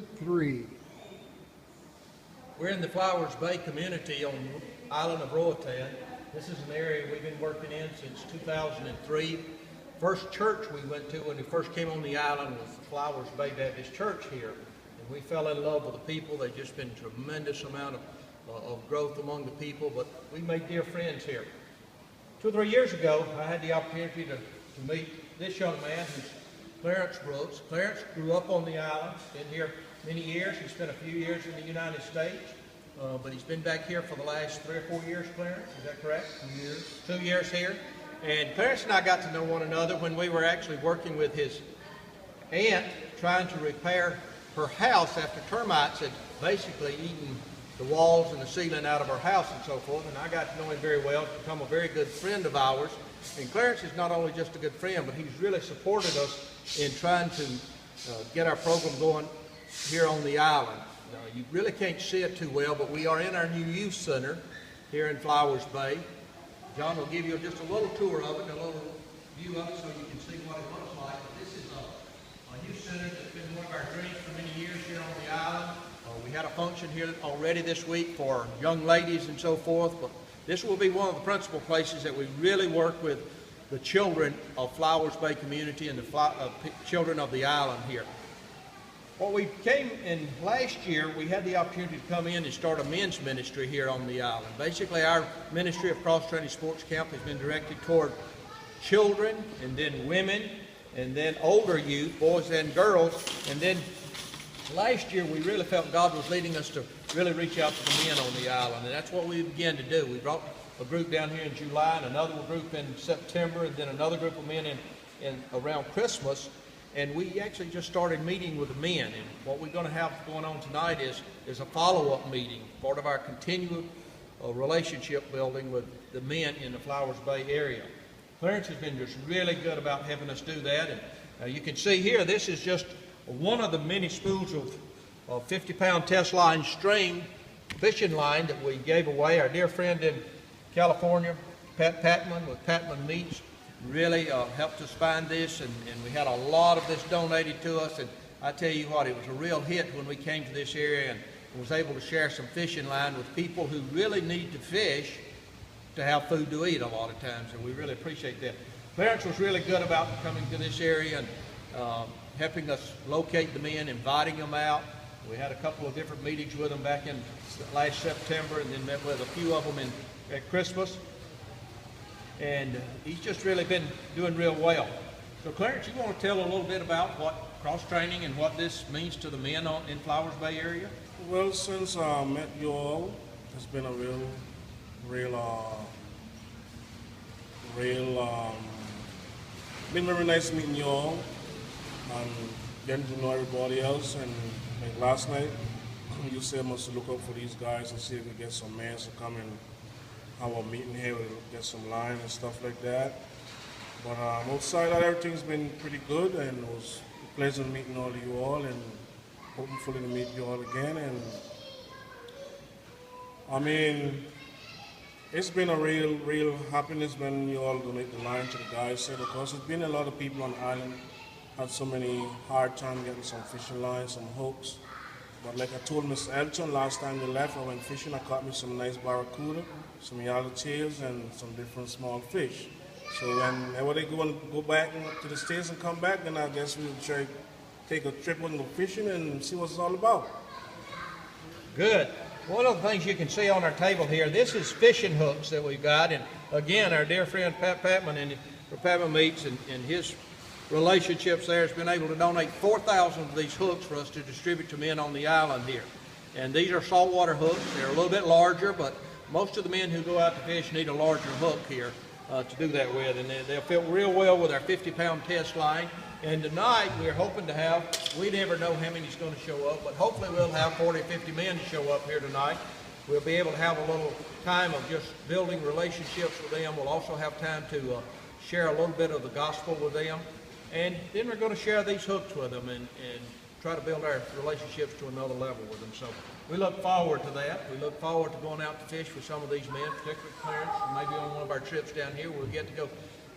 3. We're in the Flowers Bay community on the island of Roatan. This is an area we've been working in since 2003. First church we went to when we first came on the island was the Flowers Bay Baptist Church here. And we fell in love with the people. They've just been a tremendous amount of growth among the people, but we made dear friends here. 2 or 3 years ago, I had the opportunity to meet this young man who's Clarence Brooks. Clarence grew up on the island, been here many years. He spent a few years in the United States, but he's been back here for the last 3 or 4 years, Clarence, is that correct? 2 years. 2 years here. And Clarence and I got to know one another when we were actually working with his aunt trying to repair her house after termites had basically eaten the walls and the ceiling out of her house and so forth. And I got to know him very well, become a very good friend of ours. And Clarence is not only just a good friend, but he's really supported us in trying to get our program going here on the island. You really can't see it too well, but we are in our new youth center here in Flowers Bay. John will give you just a little tour of it, a little view of it so you can see what it looks like. But this is a youth center that's been one of our dreams for many years here on the island. We had a function here already this week for young ladies and so forth, but this will be one of the principal places that we really work with the children of Flowers Bay community and the children of the island here. What we came in last year, we had the opportunity to come in and start a men's ministry here on the island. Basically, our ministry of Cross Training Sports Camp has been directed toward children and then women and then older youth, boys and girls. And then last year, we really felt God was leading us to really reach out to the men on the island, and that's what we began to do. We brought a group down here in July and another group in September and then another group of men in around Christmas. And we actually just started meeting with the men. And what we're going to have going on tonight is a follow-up meeting, part of our continual relationship building with the men in the Flowers Bay area. Clarence has been just really good about helping us do that. And you can see here, this is just one of the many spools of 50-pound test line string fishing line that we gave away. Our dear friend in California, Pat Patman with Patman Meats, really helped us find this, and we had a lot of this donated to us. And I tell you what, it was a real hit when we came to this area and was able to share some fishing line with people who really need to fish to have food to eat a lot of times, and we really appreciate that. Clarence was really good about coming to this area and helping us locate the men, inviting them out. We had a couple of different meetings with them back in last September and then met with a few of them at Christmas. And he's just really been doing real well. So Clarence, you want to tell a little bit about what cross-training and what this means to the men in Flowers Bay area? Well, since I met you all, it's been a been very nice meeting you all and getting to know everybody else. And like last night, you said I must look up for these guys and see if we get some men to come and have a meeting here, we'll get some line and stuff like that. But outside that, everything's been pretty good, and it was pleasant meeting all of you all, and hopefully to meet you all again. And I mean, it's been a real happiness when you all donate the line to the guys here, because there's been a lot of people on the island had so many hard time getting some fishing lines, some hooks. But like I told Mr. Elton last time we left, I went fishing, I caught me some nice barracuda, some yellowtails, and some different small fish. So whenever they go back to the States and come back, then I guess we'll try to take a trip and go fishing and see what it's all about. Good. One of the things you can see on our table here, this is fishing hooks that we've got. And again, our dear friend Pat Patman for Patman Meats and his relationships there has been able to donate 4,000 of these hooks for us to distribute to men on the island here. And these are saltwater hooks. They're a little bit larger, but most of the men who go out to fish need a larger hook here to do that with. And they'll fit real well with our 50-pound test line. And tonight we're hoping to have, we never know how many's going to show up, but hopefully we'll have 40 or 50 men show up here tonight. We'll be able to have a little time of just building relationships with them. We'll also have time to share a little bit of the gospel with them. And then we're going to share these hooks with them and try to build our relationships to another level with them. So we look forward to that. We look forward to going out to fish with some of these men, particularly Clarence, and maybe on one of our trips down here we'll get to go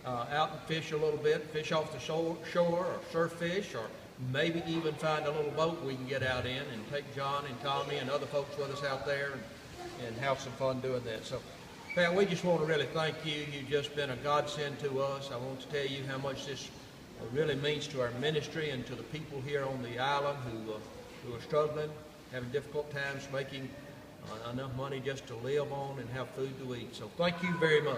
out and fish a little bit, fish off the shore or surf fish, or maybe even find a little boat we can get out in and take John and Tommy and other folks with us out there and have some fun doing that. So, Pat, we just want to really thank you. You've just been a godsend to us. I want to tell you how much this really means to our ministry and to the people here on the island who are struggling, having difficult times making enough money just to live on and have food to eat. So thank you very much.